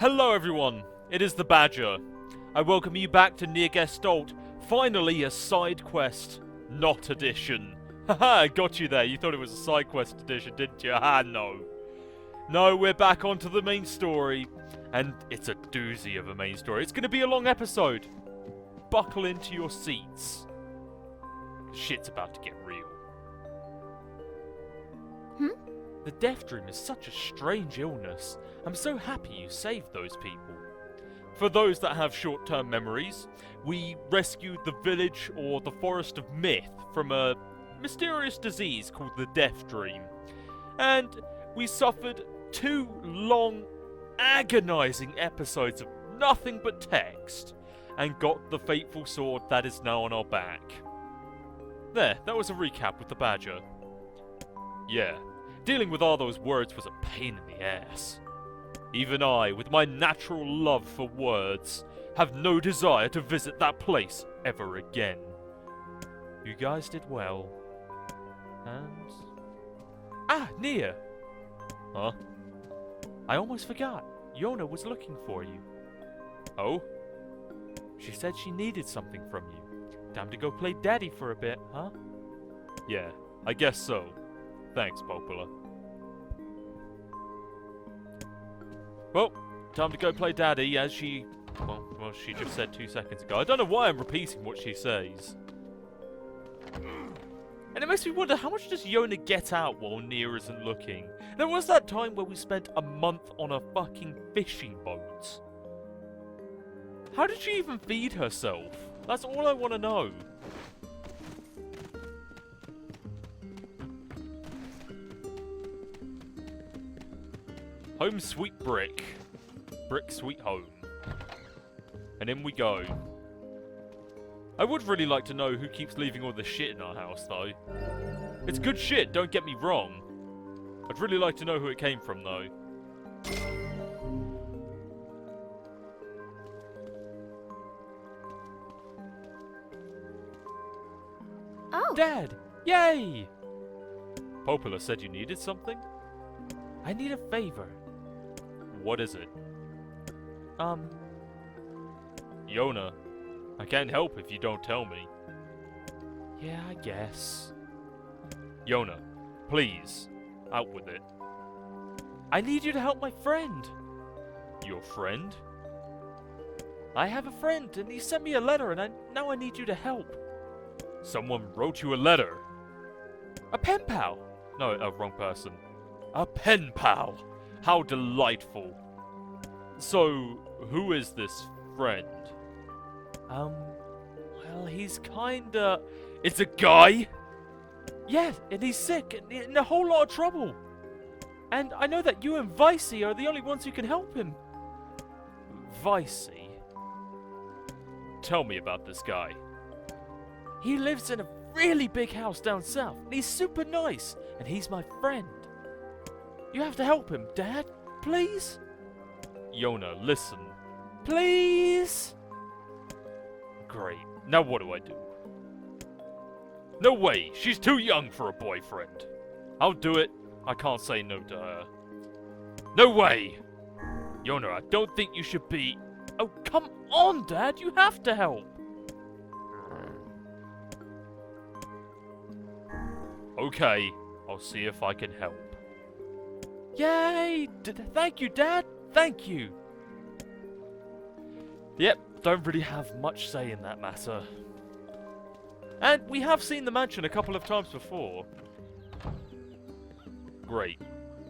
Hello everyone, it is the Badger. I welcome you back to NieR Gestalt, finally a side quest, not edition. Haha, I got you there, you thought it was a side quest edition, didn't you? Ah, no. No, we're back onto the main story, and it's a doozy of a main story. It's gonna be a long episode. Buckle into your seats. Shit's about to get real. The Death Dream is such a strange illness. I'm so happy you saved those people. For those that have short-term memories, we rescued the village or the forest of myth from a mysterious disease called the Death Dream. And we suffered 2 long, agonizing episodes of nothing but text, and got the fateful sword that is now on our back. There, that was a recap with the Badger. Yeah. Dealing with all those words was a pain in the ass. Even I, with my natural love for words, have no desire to visit that place ever again. You guys did well. And... NieR! Huh? I almost forgot. Yona was looking for you. Oh? She said she needed something from you. Time to go play daddy for a bit, huh? Yeah, I guess so. Thanks, butler. Well, time to go play daddy, as she... Well, she just said 2 seconds ago. I don't know why I'm repeating what she says. And it makes me wonder, how much does Yona get out while NieR isn't looking? There was that time where we spent a month on a fucking fishing boat. How did she even feed herself? That's all I want to know. Home sweet brick. Brick sweet home. And in we go. I would really like to know who keeps leaving all the shit in our house, though. It's good shit, don't get me wrong. I'd really like to know who it came from, though. Oh! Dad! Yay! Popula said you needed something? I need a favor. What is it? Yona, I can't help if you don't tell me. Yeah, I guess. Yona, please, out with it. I need you to help my friend. Your friend? I have a friend, and he sent me a letter, and now I need you to help. Someone wrote you a letter? A pen pal? No, wrong person. A pen pal! How delightful. So, who is this friend? Well, he's kinda... It's a guy? Yeah, and he's sick, and in a whole lot of trouble. And I know that you and Vicey are the only ones who can help him. Vicey? Tell me about this guy. He lives in a really big house down south, and he's super nice, and he's my friend. You have to help him, Dad. Please? Yona, listen. Please? Great. Now what do I do? No way. She's too young for a boyfriend. I'll do it. I can't say no to her. No way. Yona, I don't think you should be... Oh, come on, Dad. You have to help. Okay. I'll see if I can help. Yay! Thank you, Dad! Thank you! Yep, don't really have much say in that matter. And we have seen the mansion a couple of times before. Great.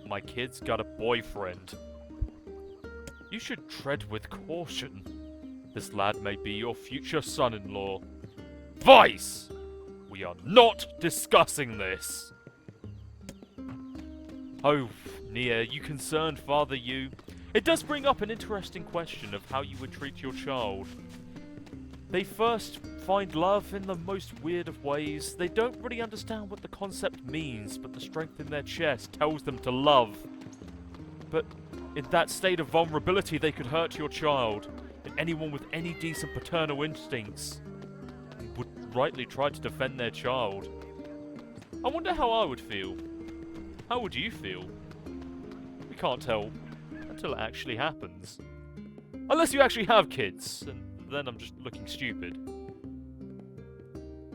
My kid's got a boyfriend. You should tread with caution. This lad may be your future son-in-law. Vice! We are not discussing this! Oh, NieR, you concerned father, you. It does bring up an interesting question of how you would treat your child. They first find love in the most weird of ways. They don't really understand what the concept means, but the strength in their chest tells them to love. But in that state of vulnerability, they could hurt your child, and anyone with any decent paternal instincts would rightly try to defend their child. I wonder how I would feel. How would you feel? We can't tell until it actually happens. Unless you actually have kids, and then I'm just looking stupid.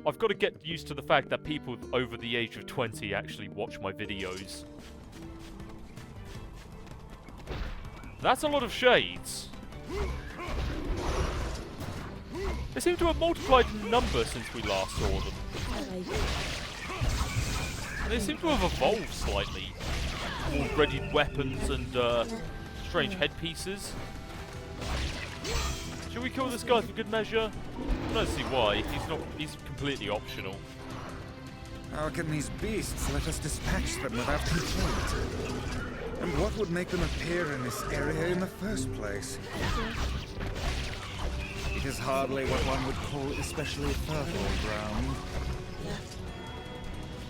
I've got to get used to the fact that people over the age of 20 actually watch my videos. That's a lot of shades. They seem to have multiplied in number since we last saw them. And they seem to have evolved slightly. More readied weapons and strange headpieces. Should we kill this guy for good measure? I don't see why. He's completely optional. How can these beasts let us dispatch them without complaint? And what would make them appear in this area in the first place? It is hardly what one would call especially fertile ground.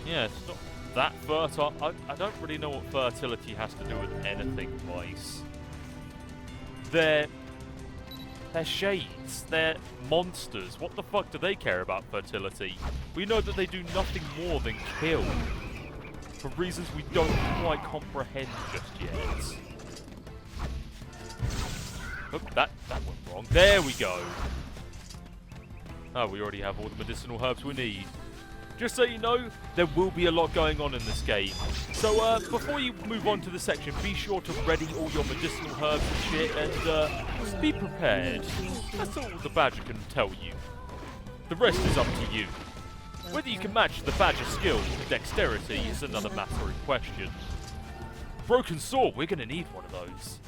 Yeah, it's not that fertile. I don't really know what fertility has to do with anything, Vice. They're shades. They're monsters. What the fuck do they care about fertility? We know that they do nothing more than kill. For reasons we don't quite comprehend just yet. Oh, that went wrong. There we go. Oh, we already have all the medicinal herbs we need. Just so you know, there will be a lot going on in this game. So, before you move on to the section, be sure to ready all your medicinal herbs and shit, and, be prepared. That's all the badger can tell you. The rest is up to you. Whether you can match the badger's skill with dexterity is another matter in question. Broken sword, we're gonna need one of those.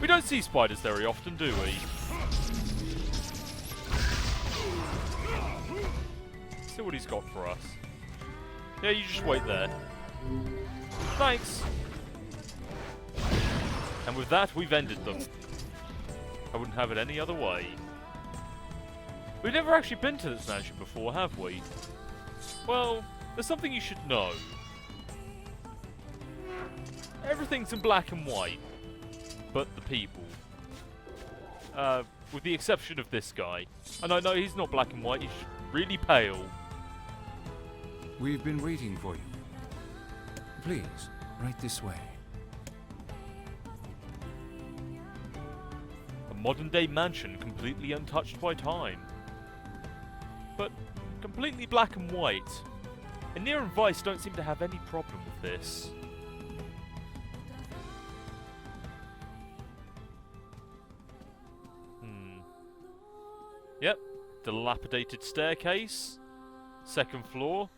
We don't see spiders very often, do we? See what he's got for us. Yeah, you just wait there. Thanks. And with that, we've ended them. I wouldn't have it any other way. We've never actually been to this mansion before, have we? Well, there's something you should know. Everything's in black and white. But the people. With the exception of this guy. And I know he's not black and white, he's really pale. We've been waiting for you. Please, right this way. A modern-day mansion completely untouched by time. But completely black and white. And NieR and Vice don't seem to have any problem with this. Yep, dilapidated staircase, second floor.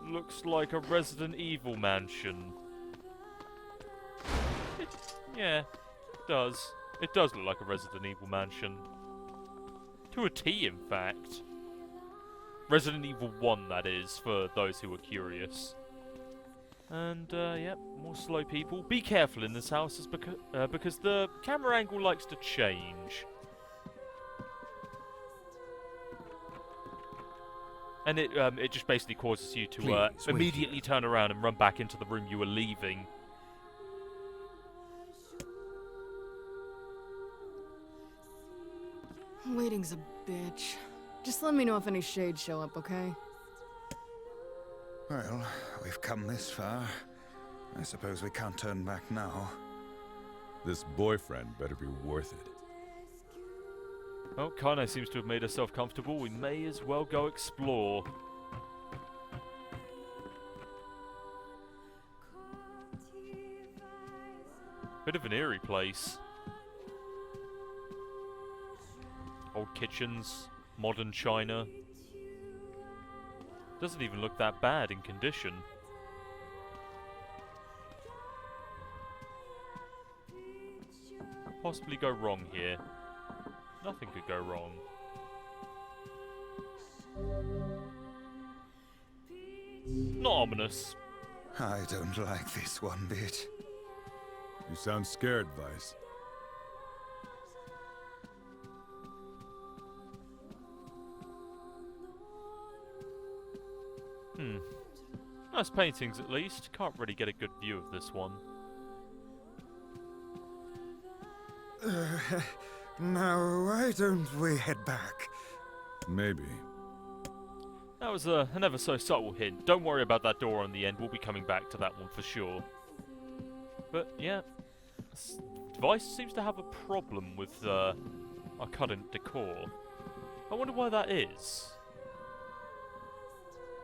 Looks like a Resident Evil mansion. Yeah, it does. It does look like a Resident Evil mansion. To a T, in fact. Resident Evil 1, that is, for those who are curious. And, yep, more slow people. Be careful in this house, because the camera angle likes to change. And it just basically causes you to immediately turn around and run back into the room you were leaving. Waiting's a bitch. Just let me know if any shades show up, okay? Well, we've come this far. I suppose we can't turn back now. This boyfriend better be worth it. Well, Kane seems to have made herself comfortable. We may as well go explore. Bit of an eerie place. Old kitchens, modern china. Doesn't even look that bad in condition. Could possibly go wrong here. Nothing could go wrong. Not ominous. I don't like this one bit. You sound scared, Vice. Nice paintings at least. Can't really get a good view of this one. Now, why don't we head back? Maybe. That was an ever so subtle hint. Don't worry about that door on the end. We'll be coming back to that one for sure. But yeah, Vice seems to have a problem with our current decor. I wonder why that is.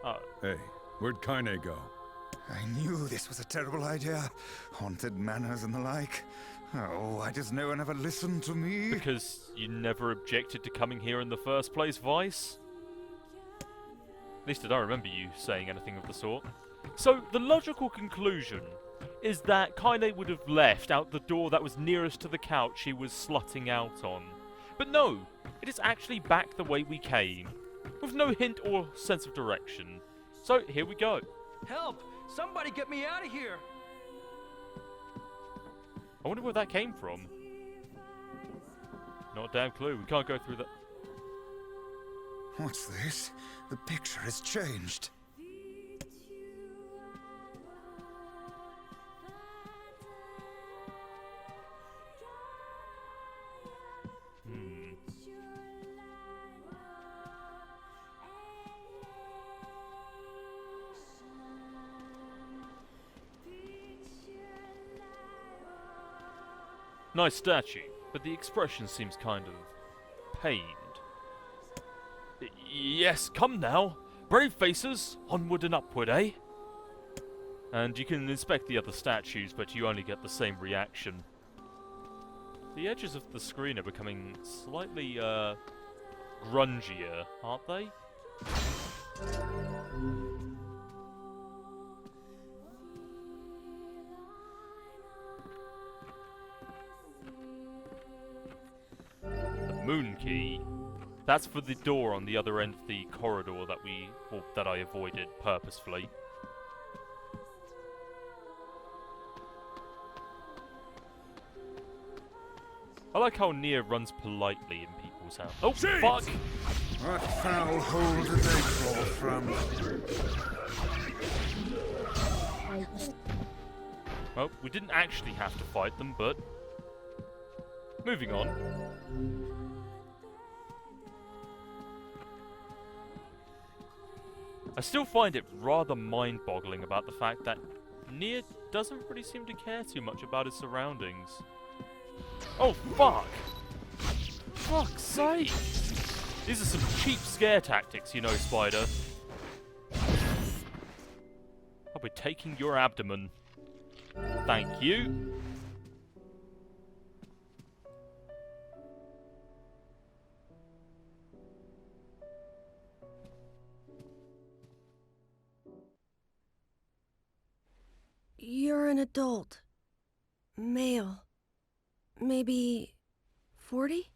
Oh. Hey, where'd Kaine go? I knew this was a terrible idea. Haunted manors and the like. Oh, why does no one ever listen to me? Because you never objected to coming here in the first place, Vice? At least I don't remember you saying anything of the sort. So, the logical conclusion is that Kaine would have left out the door that was nearest to the couch he was slutting out on. But no, it is actually back the way we came, with no hint or sense of direction. So, here we go. Help! Somebody get me out of here! I wonder where that came from. Not a damn clue. We can't go through that. What's this? The picture has changed. Nice statue, but the expression seems kind of pained. Yes, come now. Brave faces, onward and upward, eh? And you can inspect the other statues, but you only get the same reaction. The edges of the screen are becoming slightly, grungier, aren't they? Moon key. That's for the door on the other end of the corridor that I avoided purposefully. I like how NieR runs politely in people's house. Oh, Shades! fuck! What foul hole did they crawl from? Well, we didn't actually have to fight them, but moving on. I still find it rather mind-boggling about the fact that NieR doesn't really seem to care too much about his surroundings. Oh, fuck! Fuck's sake! These are some cheap scare tactics, you know, Spider. I'll be taking your abdomen. Thank you. You're an adult. Male. Maybe 40?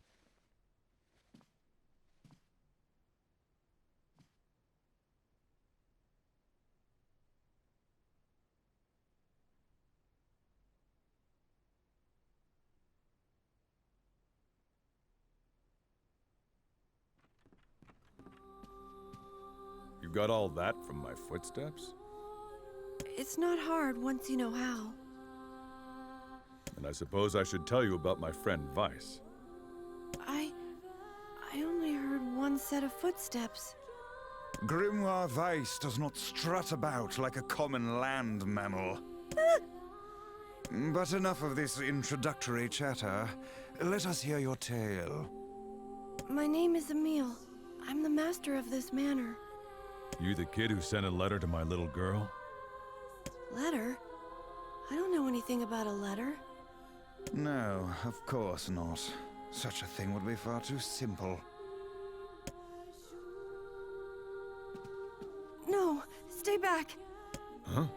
You got all that from my footsteps? It's not hard once you know how. And I suppose I should tell you about my friend Vice. I only heard one set of footsteps. Grimoire Vice does not strut about like a common land mammal. But enough of this introductory chatter. Let us hear your tale. My name is Emil. I'm the master of this manor. You the kid who sent a letter to my little girl? Letter? I don't know anything about a letter. No, of course not. Such a thing would be far too simple. No, stay back. Huh?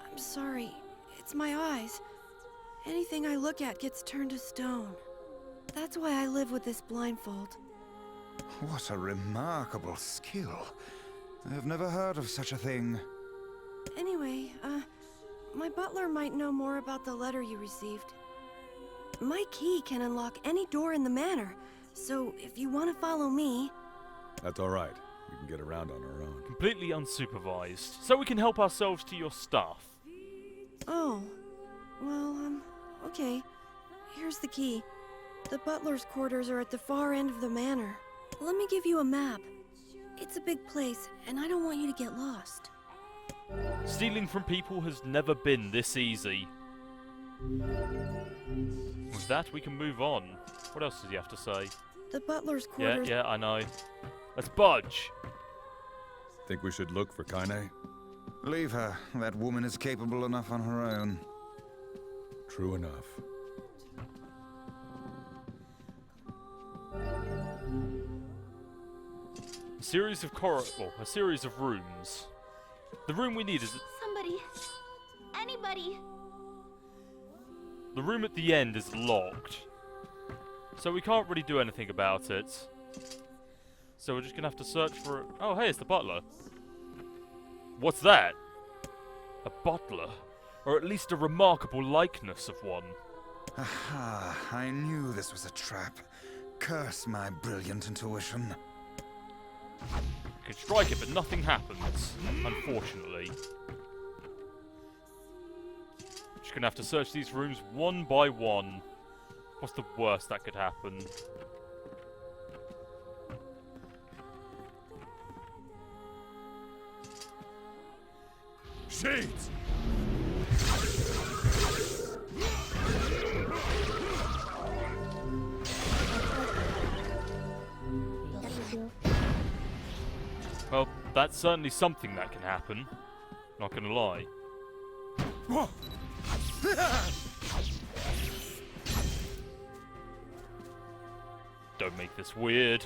I'm sorry. It's my eyes. Anything I look at gets turned to stone. That's why I live with this blindfold. What a remarkable skill. I have never heard of such a thing. Anyway, my butler might know more about the letter you received. My key can unlock any door in the manor, so if you want to follow me... That's all right. We can get around on our own. Completely unsupervised, so we can help ourselves to your stuff. Oh, well, okay. Here's the key. The butler's quarters are at the far end of the manor. Let me give you a map. It's a big place, and I don't want you to get lost. Stealing from people has never been this easy. With that, we can move on. What else does he have to say? The butler's quarters... Yeah, I know. Let's budge! Think we should look for Kaine? Leave her. That woman is capable enough on her own. True enough. A series of rooms. The room we need is... Somebody. Anybody. The room at the end is locked. So we can't really do anything about it. So we're just gonna have to search for it. Oh, hey, it's the butler. What's that? A butler? Or at least a remarkable likeness of one. Aha, I knew this was a trap. Curse my brilliant intuition. You can strike it, but nothing happens, unfortunately. Just gonna have to search these rooms one by one. What's the worst that could happen? Shades! Well, that's certainly something that can happen. Not gonna lie. Whoa. Don't make this weird.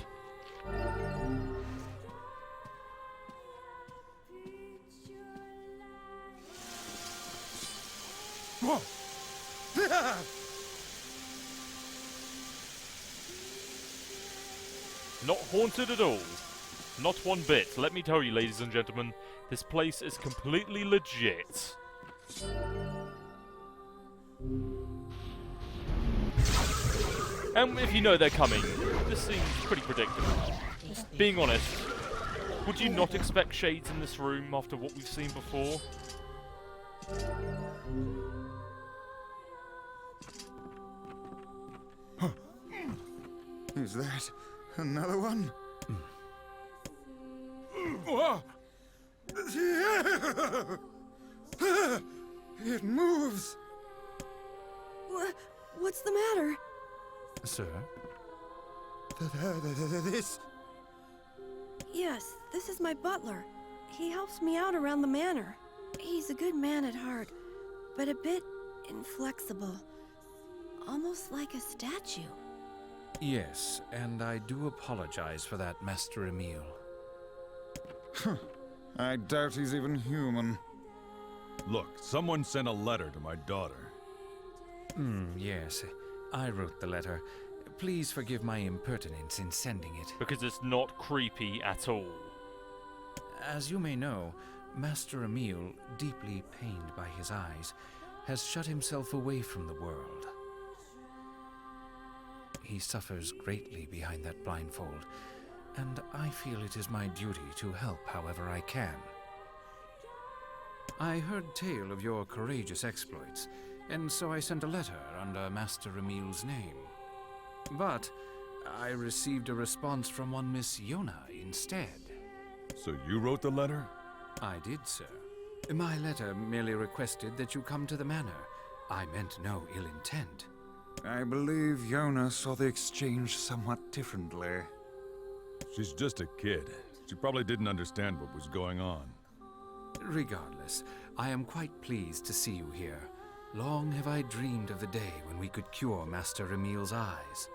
Whoa. Not haunted at all. Not one bit. Let me tell you, ladies and gentlemen, this place is completely legit. And if you know they're coming, this seems pretty predictable. Being honest, would you not expect shades in this room after what we've seen before? Is that another one? Whoa. It moves. What's the matter? Sir? This. Yes, this is my butler. He helps me out around the manor. He's a good man at heart, but a bit inflexible. Almost like a statue. Yes, and I do apologize for that, Master Emil. I doubt he's even human. Look, someone sent a letter to my daughter. Yes. I wrote the letter. Please forgive my impertinence in sending it. Because it's not creepy at all. As you may know, Master Emil, deeply pained by his eyes, has shut himself away from the world. He suffers greatly behind that blindfold, and I feel it is my duty to help however I can. I heard tale of your courageous exploits, and so I sent a letter under Master Emil's name. But I received a response from one Miss Yona instead. So you wrote the letter? I did, sir. My letter merely requested that you come to the manor. I meant no ill intent. I believe Yona saw the exchange somewhat differently. She's just a kid. She probably didn't understand what was going on. Regardless, I am quite pleased to see you here. Long have I dreamed of the day when we could cure Master Emil's eyes.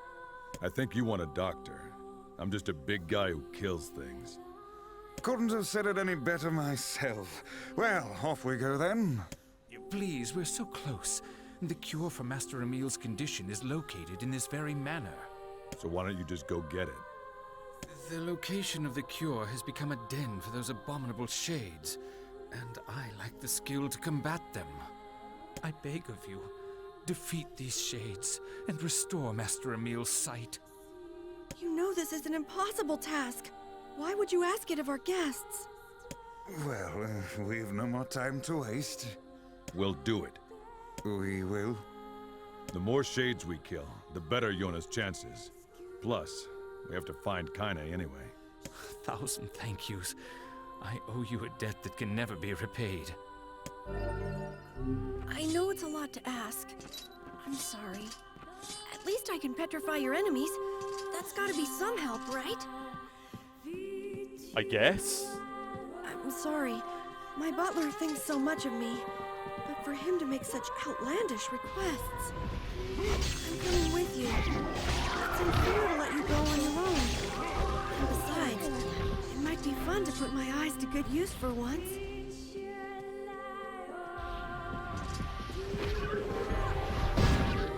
I think you want a doctor. I'm just a big guy who kills things. Couldn't have said it any better myself. Well, off we go then. Please, we're so close. The cure for Master Emil's condition is located in this very manor. So why don't you just go get it? The location of the cure has become a den for those abominable shades, and I lack the skill to combat them. I beg of you, defeat these shades and restore Master Emil's sight. You know this is an impossible task. Why would you ask it of our guests? Well, we've no more time to waste. We'll do it. We will. The more shades we kill, the better Yona's chances. Plus, we have to find Kaine anyway. 1,000 thank yous. I owe you a debt that can never be repaid. I know it's a lot to ask. I'm sorry. At least I can petrify your enemies. That's gotta be some help, right? I guess. I'm sorry. My butler thinks so much of me. But for him to make such outlandish requests... I'm coming with you. It's unfair to let you go on your own. And besides, it might be fun to put my eyes to good use for once.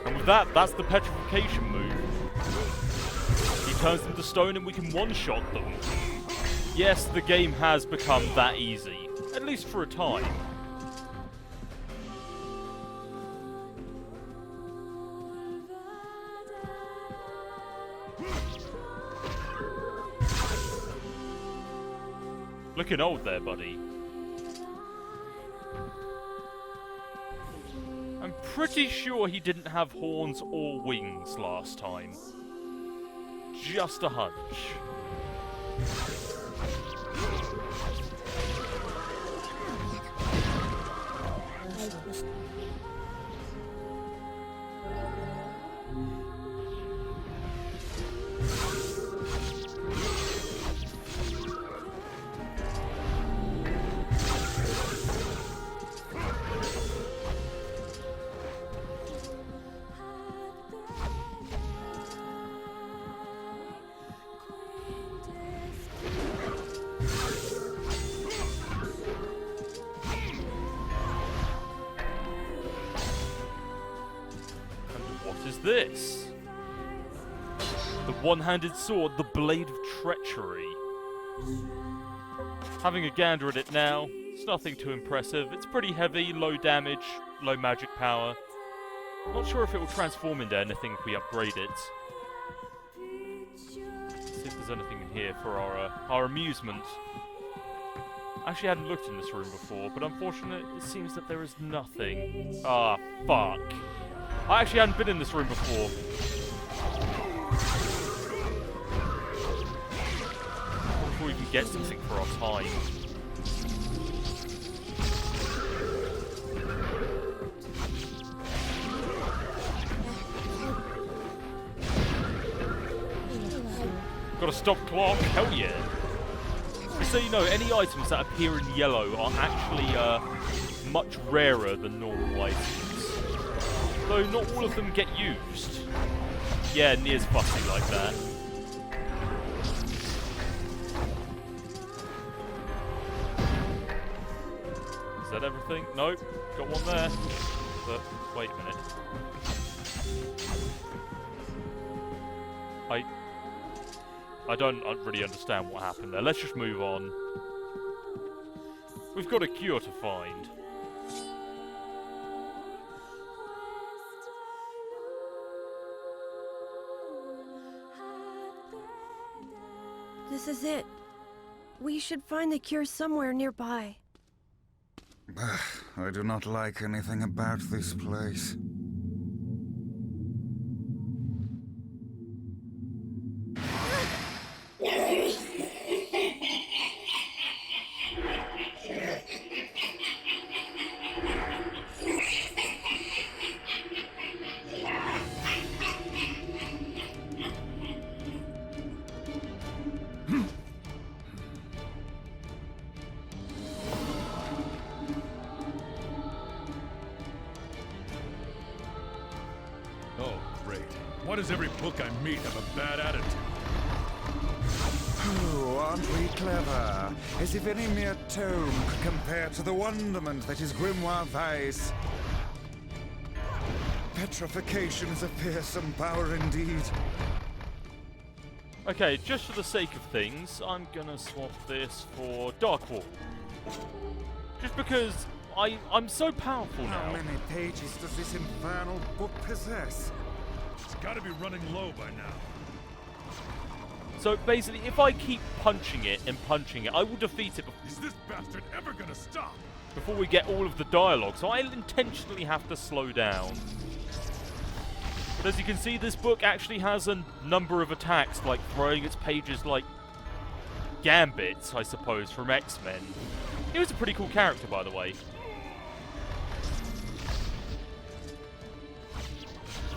And with that, that's the petrification move. He turns them to stone and we can one-shot them. Yes, the game has become that easy. At least for a time. Looking old there, buddy. I'm pretty sure he didn't have horns or wings last time. Just a hunch. This? The one-handed sword, the blade of treachery. Having a gander at it now, it's nothing too impressive. It's pretty heavy, low damage, low magic power. Not sure if it will transform into anything if we upgrade it. Let's see if there's anything in here for our amusement. Actually, I hadn't looked in this room before, but unfortunately, it seems that there is nothing. Ah, fuck. I actually hadn't been in this room before. Before we can get something for our time. Got a stop clock? Hell yeah. So you know, any items that appear in yellow are actually much rarer than normal items. Though not all of them get used. Yeah, NieR's fussy like that. Is that everything? Nope. Got one there. But, wait a minute. I don't really understand what happened there. Let's just move on. We've got a cure to find. This is it. We should find the cure somewhere nearby. I do not like anything about this place. Why does every book I meet have a bad attitude? Oh, aren't we clever? As if any mere tome could compare to the wonderment that is Grimoire Vice. Petrification is a fearsome power indeed. Okay, just for the sake of things, I'm gonna swap this for Dark Wall. Just because I'm so powerful now. How many pages does this infernal book possess? It's gotta be running low by now. So basically, if I keep punching it and punching it, I will defeat it Is this bastard ever gonna stop? before we get all of the dialogue. So I intentionally have to slow down. But as you can see, this book actually has a number of attacks, like throwing its pages like Gambit, I suppose, from X-Men. He was a pretty cool character, by the way.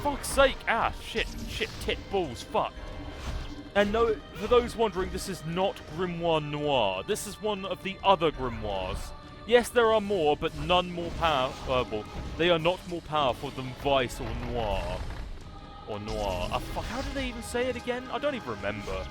Fuck's sake! Ah, shit, tit, balls, fuck. And no, for those wondering, this is not Grimoire Noir. This is one of the other grimoires. Yes, there are more, but none more powerful. They are not more powerful than Vice or Noir. Or Noir. Fuck, how did they even say it again? I don't even remember.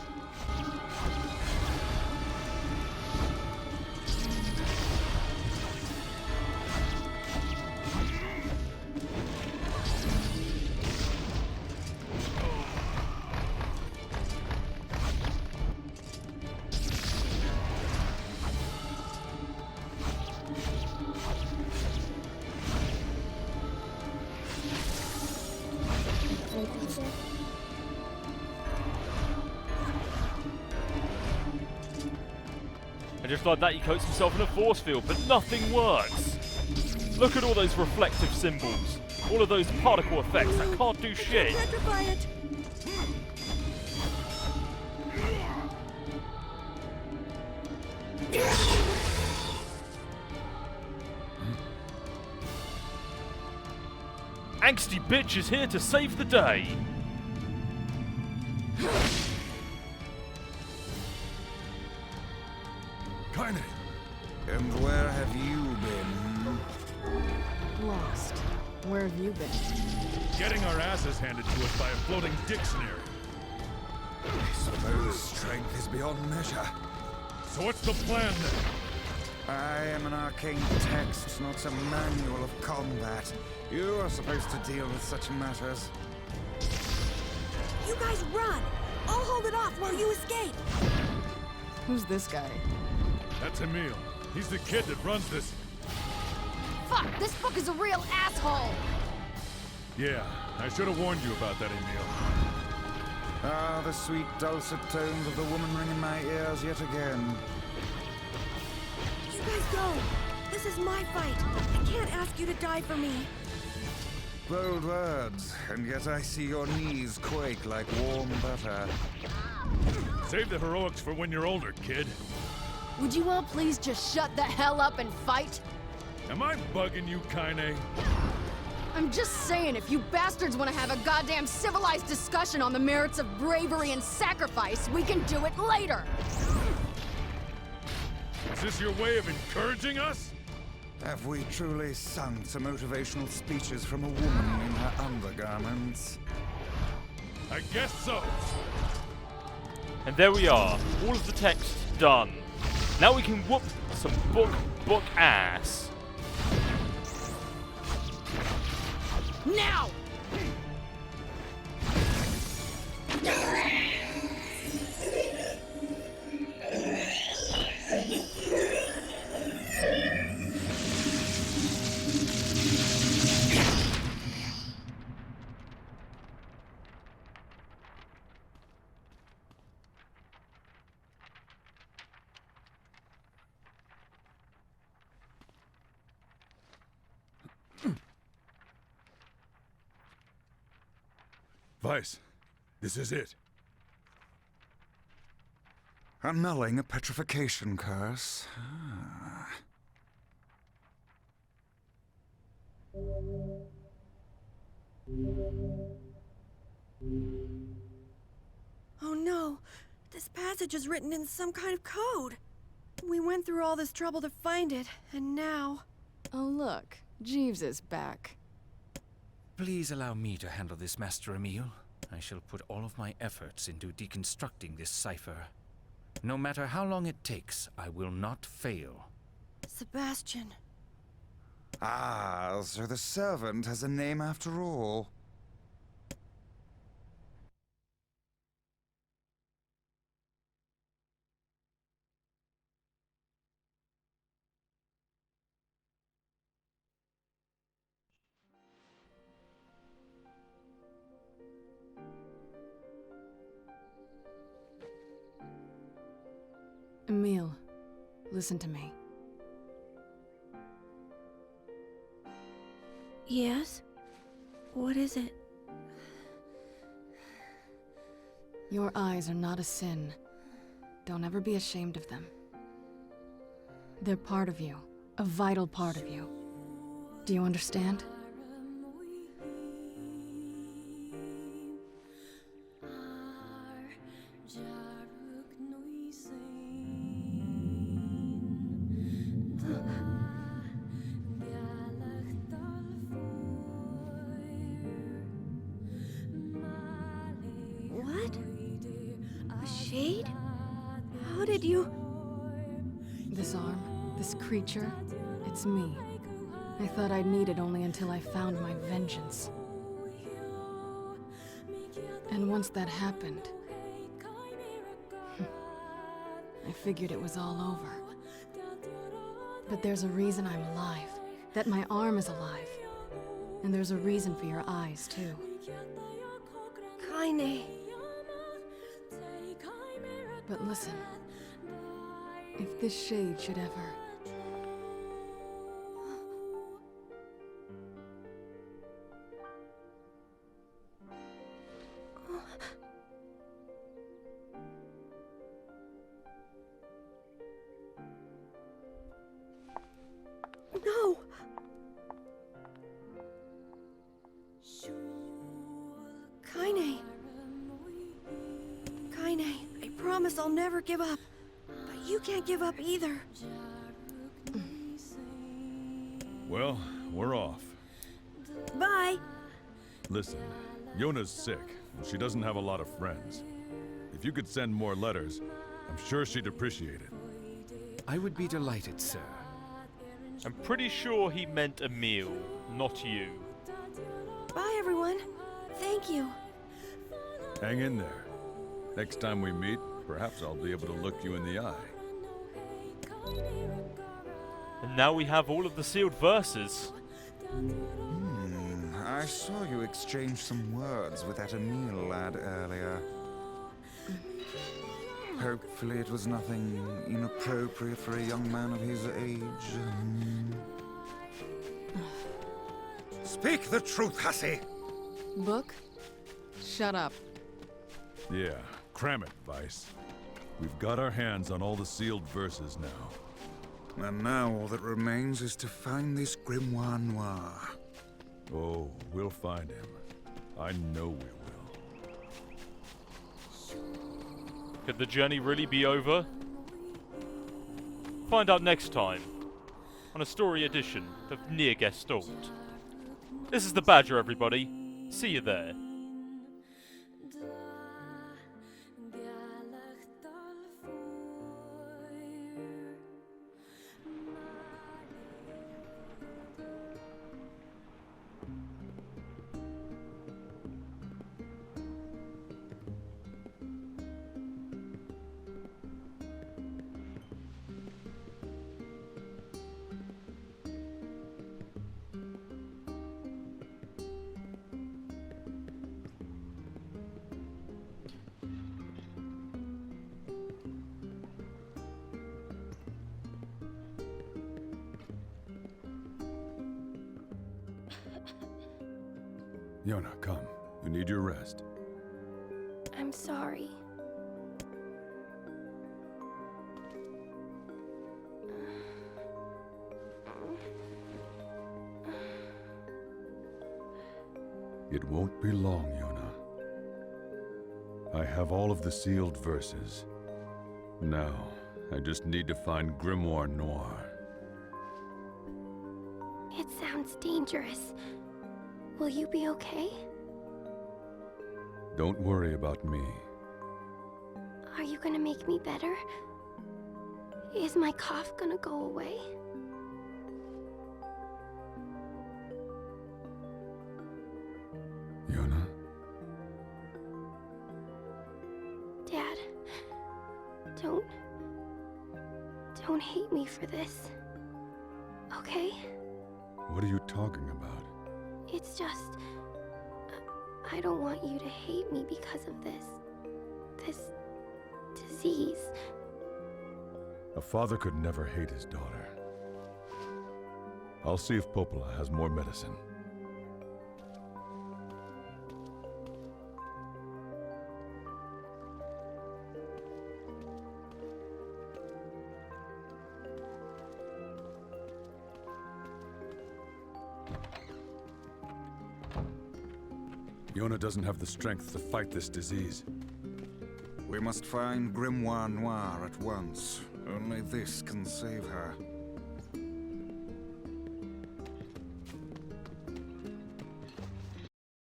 Just like that, he coats himself in a force field, but nothing works. Look at all those reflective symbols. All of those particle effects that can't do shit. Petrify it. Angsty bitch is here to save the day. Kaine, and where have you been? Lost. Where have you been? Getting our asses handed to us by a floating dictionary. I suppose strength is beyond measure. So what's the plan then? I am an arcane text, not a manual of combat. You are supposed to deal with such matters. You guys run! I'll hold it off while you escape! Who's this guy? That's Emil. He's the kid that runs this. Fuck! This book is a real asshole! Yeah, I should have warned you about that, Emil. Ah, the sweet dulcet tones of the woman ring in my ears yet again. You guys go! This is my fight! I can't ask you to die for me! Bold words, and yet I see your knees quake like warm butter. Save the heroics for when you're older, kid. Would you all please just shut the hell up and fight? Am I bugging you, Kaine? I'm just saying, if you bastards want to have a goddamn civilized discussion on the merits of bravery and sacrifice, we can do it later! Is this your way of encouraging us? Have we truly sung to motivational speeches from a woman in her undergarments? I guess so. And there we are. All of the text done. Now we can whoop some book ass. Now! Vice, this is it. Annulling a petrification curse. Ah. Oh no! This passage is written in some kind of code! We went through all this trouble to find it, and now... Oh look, Jeeves is back. Please allow me to handle this, Master Emil. I shall put all of my efforts into deconstructing this cipher. No matter how long it takes, I will not fail. Sebastian... Ah, so the servant has a name after all. Emil, listen to me. Yes? What is it? Your eyes are not a sin. Don't ever be ashamed of them. They're part of you, a vital part of you. Do you understand? What? A shade? How did you... This arm, this creature, it's me. I thought I'd need it only until I found my vengeance. And once that happened, I figured it was all over. But there's a reason I'm alive, that my arm is alive. And there's a reason for your eyes, too. Kaine. But listen, if this shade should ever... No! Kaine. Kaine, I promise I'll never give up. But you can't give up either. Well, we're off. Bye! Listen, Yona's sick, and she doesn't have a lot of friends. If you could send more letters, I'm sure she'd appreciate it. I would be delighted, sir. I'm pretty sure he meant Emil, not you. Bye, everyone. Thank you. Hang in there. Next time we meet, perhaps I'll be able to look you in the eye. And now we have all of the sealed verses. I saw you exchange some words with that Emil lad earlier. Hopefully it was nothing inappropriate for a young man of his age. Speak the truth, hussy! Book? Shut up. Yeah, cram it, Vice. We've got our hands on all the sealed verses now. And now all that remains is to find this Grimoire Noir. Oh, we'll find him. I know we will. Could the journey really be over? Find out next time on a story edition of NieR Gestalt. This is the Badger, everybody. See you there. Yona, come. You need your rest. I'm sorry. It won't be long, Yona. I have all of the sealed verses. Now, I just need to find Grimoire Noir. It sounds dangerous. Will you be okay? Don't worry about me. Are you gonna make me better? Is my cough gonna go away? Yona? Dad, don't hate me for this. Okay? What are you talking about? It's just... I don't want you to hate me because of this disease. A father could never hate his daughter. I'll see if Popola has more medicine. Yona doesn't have the strength to fight this disease. We must find Grimoire Noir at once. Only this can save her.